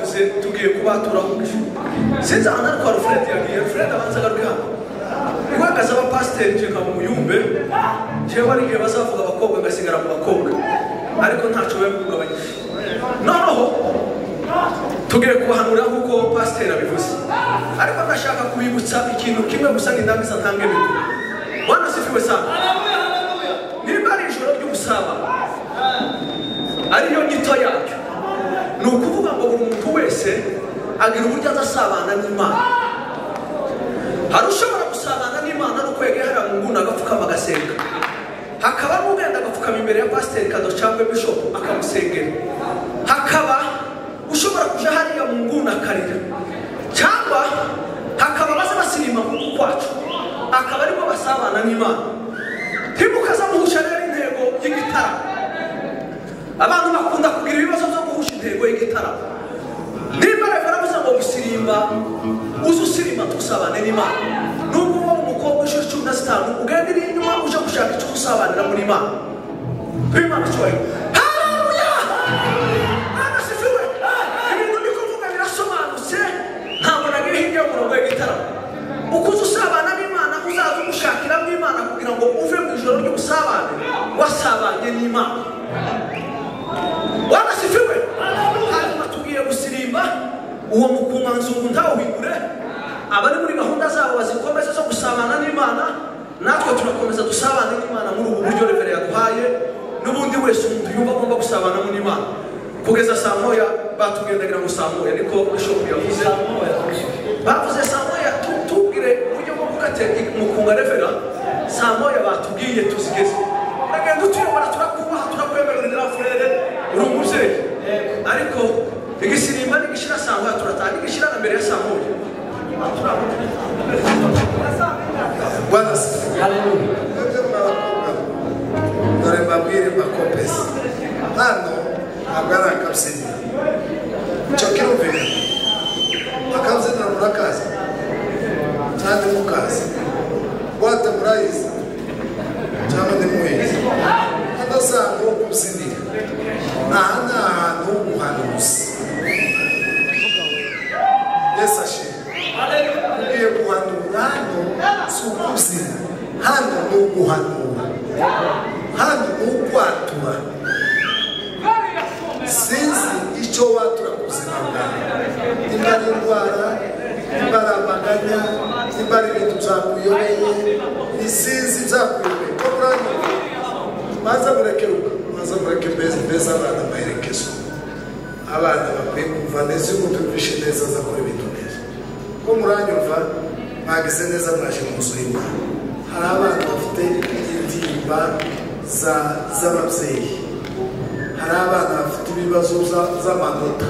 yavuze tugiye kubatura umugisha sinzi ahantu ariko hari Fred yagiye Fred abanza agaruka igwagaza abapasiteri nje nka muyumbe jewe ari igihe bazavuga abakobwa gasigara mu bakobwa ariko ntaco we kugabanyisha noneho tugiye kubahanura nk'uko pasiteri abivuze ariko ndashaka kubibutsa ikintu kimwe gusa n'indangiza ntange mikuru Bwana sifiwe sana niba ari ijoro ry'ubusaba ariyo nyito yacyo ni ukuvuga ngo buri muntu wese agira uburyo azasabana n'Imana hari ushobora gusabana n'Imana no kwegera mu nguna agapfukama agasenga hakaba n'ugenda agapfukama imbere ya pasiteri Kado cyangwa bishop akamusengera hakaba ushobora kuja hariya mu nguna akarira cyangwa hakaba baza basirima mu kwacu akaba ariko basabana n'Imana ntimukaza muhusha rero intego y'igitaramo abantu bakunda kugira ibibazo byo guhusha intego y'igitaramo niba rero baravuze ngo gusirimba uzusirima tusabane n'Imana nubwo wowe umukobwa w'ishuri 15 ugenda iri inyuma uje gushaka icyo usabanira muri Imana Imana cyoye haleluya Imana sifiwe ibintu biko kuvuga birasobanutse ntabwo nagiye hirya y'umurongo w'igitaramo uko uzusabana n'Imana uzaza umushakira mu Imana kugira ngo uve mu ijoro ry'ubusabane wasabanye n'Imana Bwana sifiwe hanyuma tugiye gusirimba uwo mukumanzungu ntawuhigure abari muri gahunda zabo bazikomeza zo gusabana n'Imana natwe turakomeza dusabane n'Imana muri ubu buryo revere yaduhaye n'ubundi wese umuntu yumva agomba gusabana n'Imana kugeza saa moya batugendagira ngo saa moya niko bishop yavuze bavuze saa moya tubwire uburyo bwo gukate mukunga revera saa moya batubwiye tuzigeze agenda utuyobora turakubaha turakwemerera frere uri umuvyeyi ariko igisirimba n'igishira saa moya turatanga igishira na mbere ya saa moya Bwana haleluya dore mbabwire makopesi hano agara kapsini chokero vile akabze na murakazi cyane mukazi bwate murayizi cyane ndi muhizi adasango kubsindira nahana ahantu umuhanuzi Yesu ashimwe ugiye guhanura hano si ukuzina hano ni uguhanura hano ni ukwatura sinzi icyo watura ku buzima bwawe nimba ari indwara nimba ari amaganya nimba ari ibintu byakuyobeye sinzi byakuyobeye ko murani maze mureke mbeza abana amaherekezo abana bakwiye kumva neza iyo umuntu yumvishe neza azakora ibintu neza ko muranyumva mwagize neza mwaje mu nzu y'Imana hari abana bafite intimba z'ababyeyi hari abana bafite ibibazo z'amanota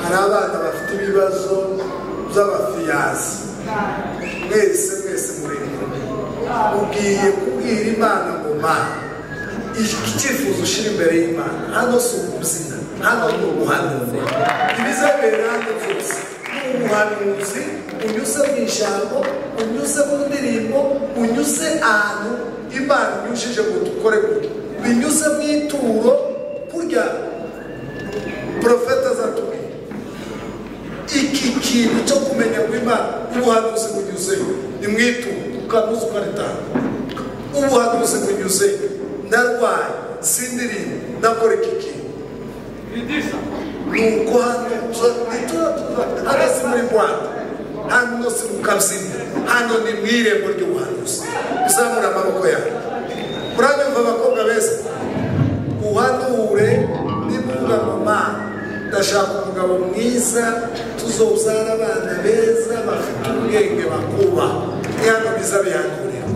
hari abana bafite ibibazo by'abafiyazi mwese murimo ugiye kubwira Imana ngo Mana icyifuzo ushira imbere y'Imana hano si ukuzina hano ni ubuhanuzi ibizabera hano byose ni ubuhanuzi unyuze mu ijambo unyuze mu ndirimbo unyuze ahantu Imana inyujije ngo dukore gutya binyuze mu ituro kurya profeta zatubwiye iki kintu cyo kumenya ngo Imana ubuhanuzi bunyuzeyo ni mu ituro ukanuza ukaritanga ubuhanuzi bunyuzeyo ndarwaye sindirimbo ndakora iki kintu nuko hano si muri Rwanda hano si mu kabyiniro hano ni mu irembo ry'ubuhanuzi uzamura amaboko yawe uranyumva abakobwa beza uhanure nibuga mama ndashaka umugabo mwiza tuzobyara abana beza bafite ubwenge bakuba ni hano biza bihanurira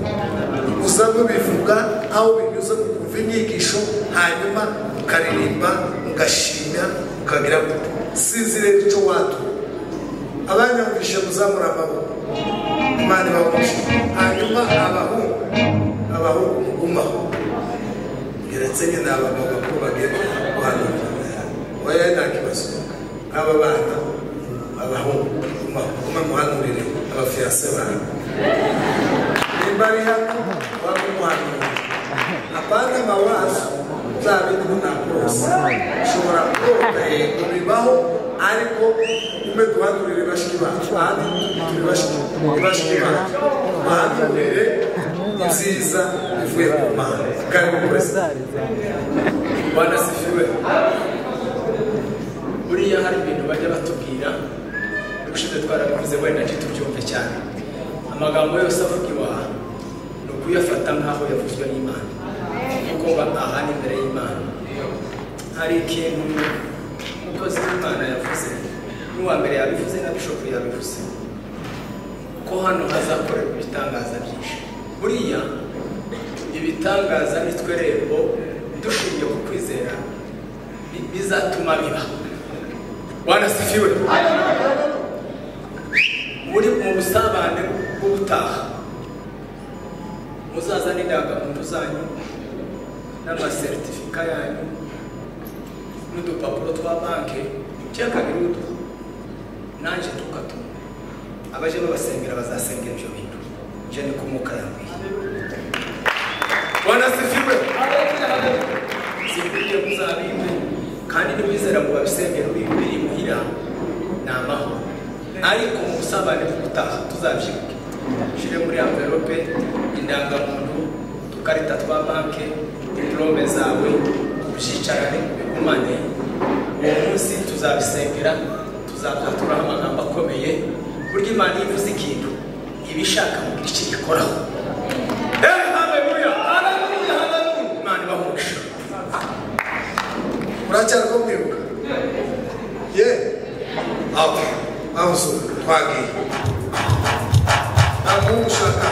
uzamwe bivuga aho binyuze mu kumva inyigisho hanyuma ukaririmba ugashimya ukagira sinzi rero icyo watura abanyumvishe muzamura amaboko Imana ibahumuje hanyuma abahungu mugumaho geretse nyine abagabo bakuru bagenda guhanura oya nta kibazo aba bana abahungu muhanurire abafiyase bawe nimba ari hano waba umuhanura apana mawazo za bintu nta kose ushobora kurota yego bibaho ariko ume duhanurire bashiki bacu ahandi turi bashiki bacu bahanurire nziza ivuye ku Mana. Karibu Perezida. Bwana sifiwe. Buriya hari ibintu bajya batubwira ubushize twarabivuze wenda ntitubyumve cyane. Amagambo yose avugiwa ni ukuyafata nk'aho yavuzwe n'Imana, kuko bahana imbere y'Imana. Hari ikintu umukozi w'Imana yavuze, n'uwa mbere yabivuze na bishopu yabivuze, ko hano hazakorerwa ibitangaza byinshi. Buriya ibitangaza nitwe rero dushingiye ku kwizera bizatuma biba. Bwana sifiwe. Muri mu busabane bw'ubutaha muzazana indangamuntu zanyu n'amasertifika yanyu n'udupapuro twa banki cyakabiri utu nanje tukatuma abaje babasengera bazasengera ibyo bintu je ni kumuka yambwiye. Bwana sifiwe. Sifiwe muzabimbe kandi n'ibizera ngo babisengera biri muhira n'amahoro, ariko mu busabane bw'ubutaha tuzabyibuke shire muri envelope indangamuntu tukarita twa banki diplome zawe ubyicarane bigumane. Uwo munsi tuzabisengera, tuzakaturaho amagambo akomeye. Burya Imana ivuze ikintu ibishaka mu gice gikoraho. Haleluya, haleluya, haleluya. Imana ibamusha. Uracyari ko mwibuka? Ye. Aho so twagiye. Amushaka.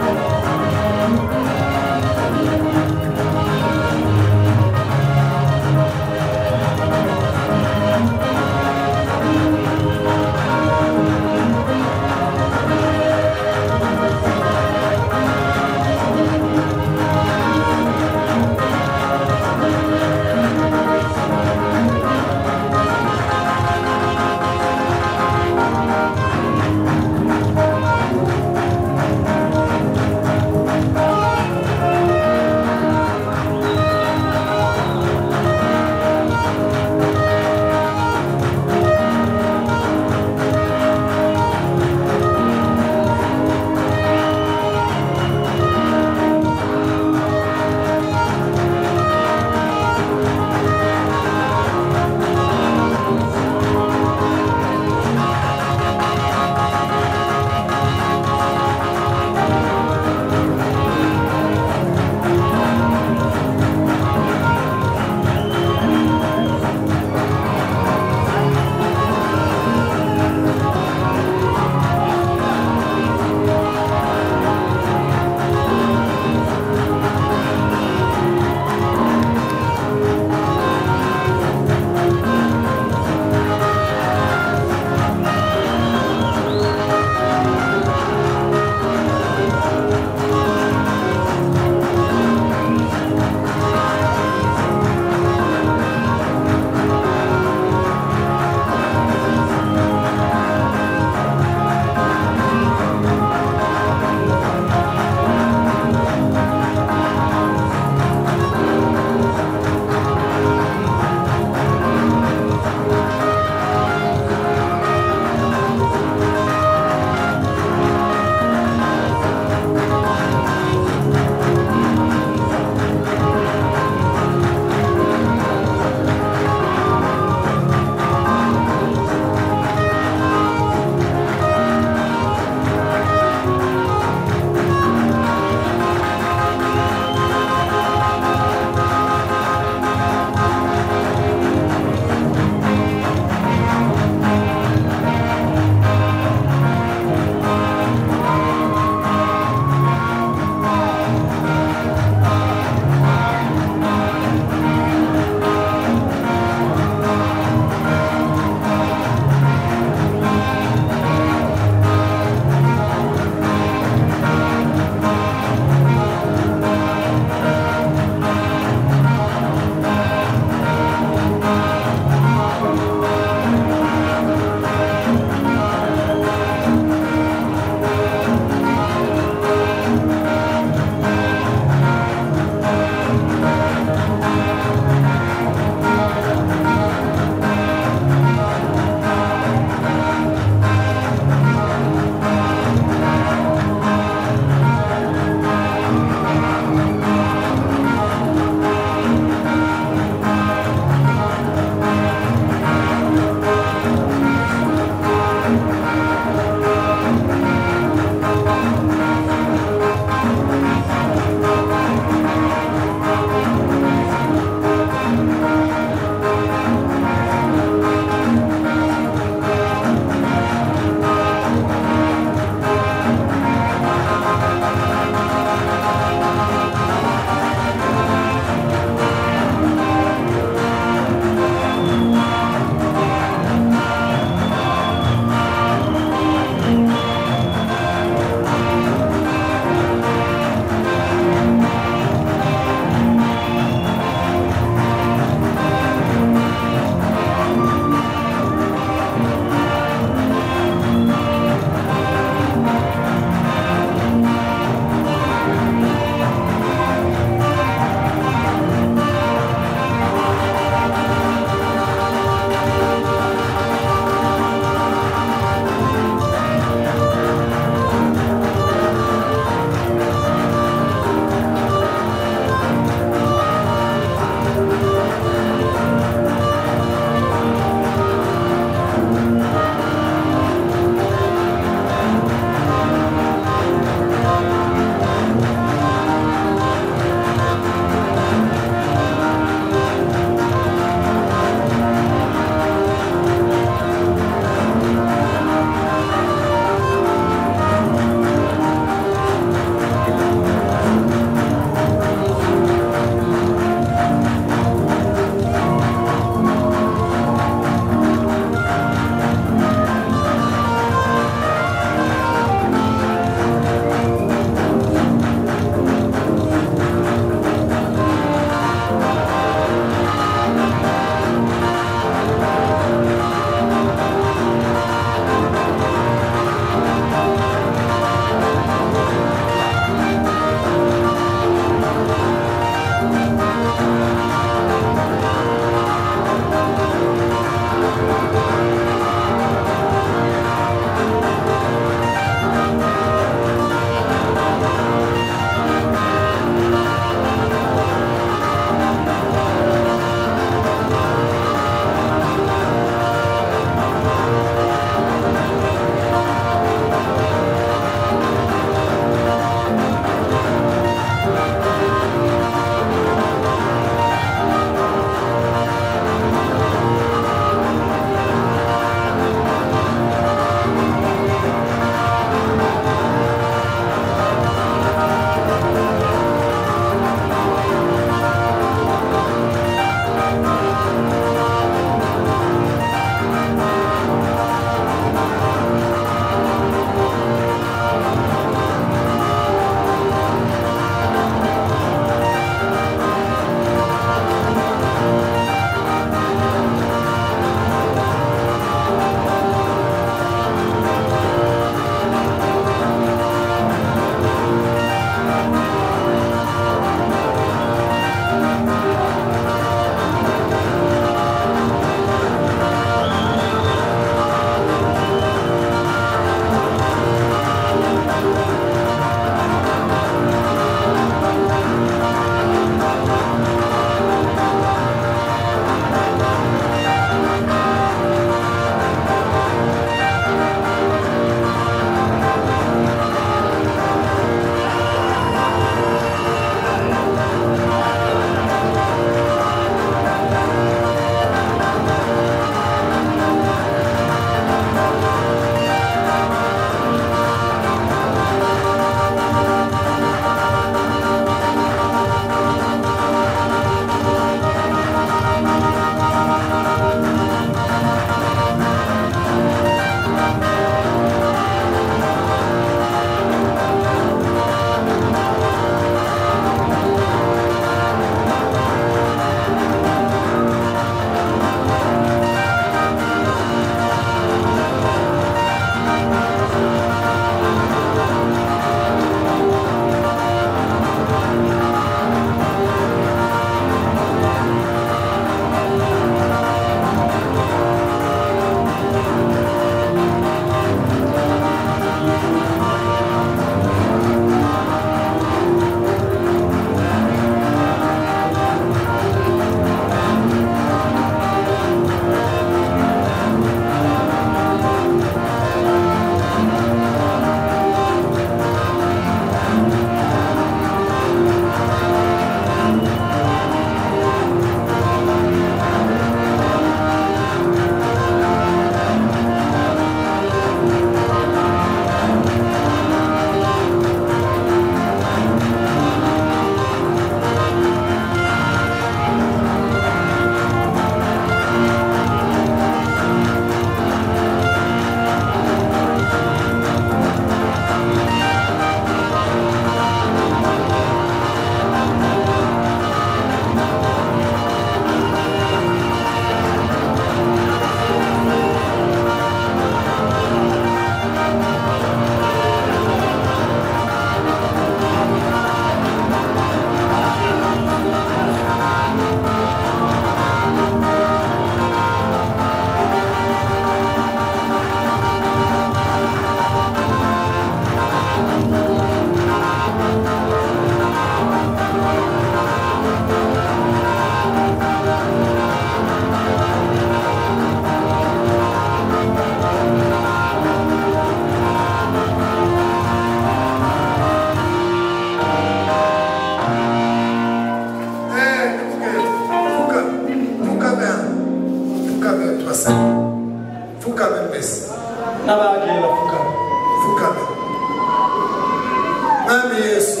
mwami yesu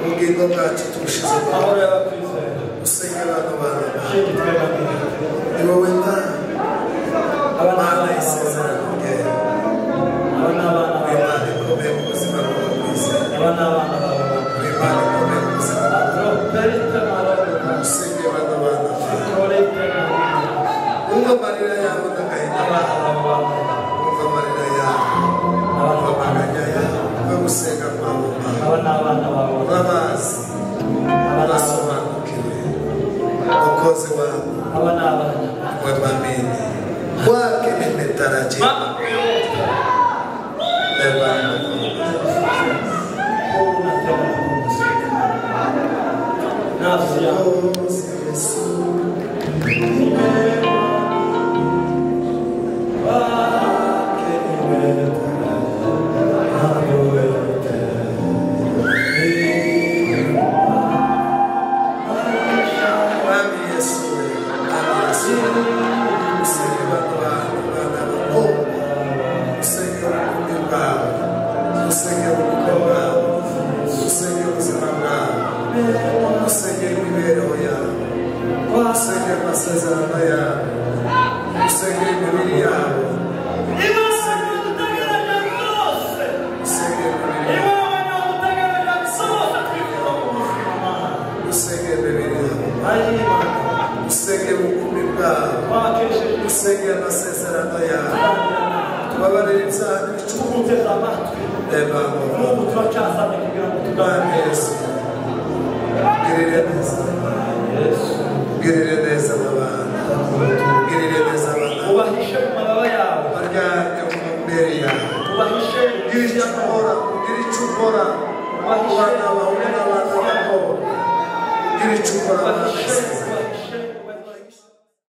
ubugingo bwacu tubushize usenge abantu bana ni wowe Mana isezerano ryawe Imana ikomeye mu buzima bwawe bwiza Imana ikomeye mu buzima bwawe usenge abantu bana umva amarira yawe n'agahinda umva amarira yawe umva amaganya yawe umva gusenga kwawe urabazi urasobanukiwe umukozi wawe we mwamini kwake nimetarajia nafsi yangu Giri chukora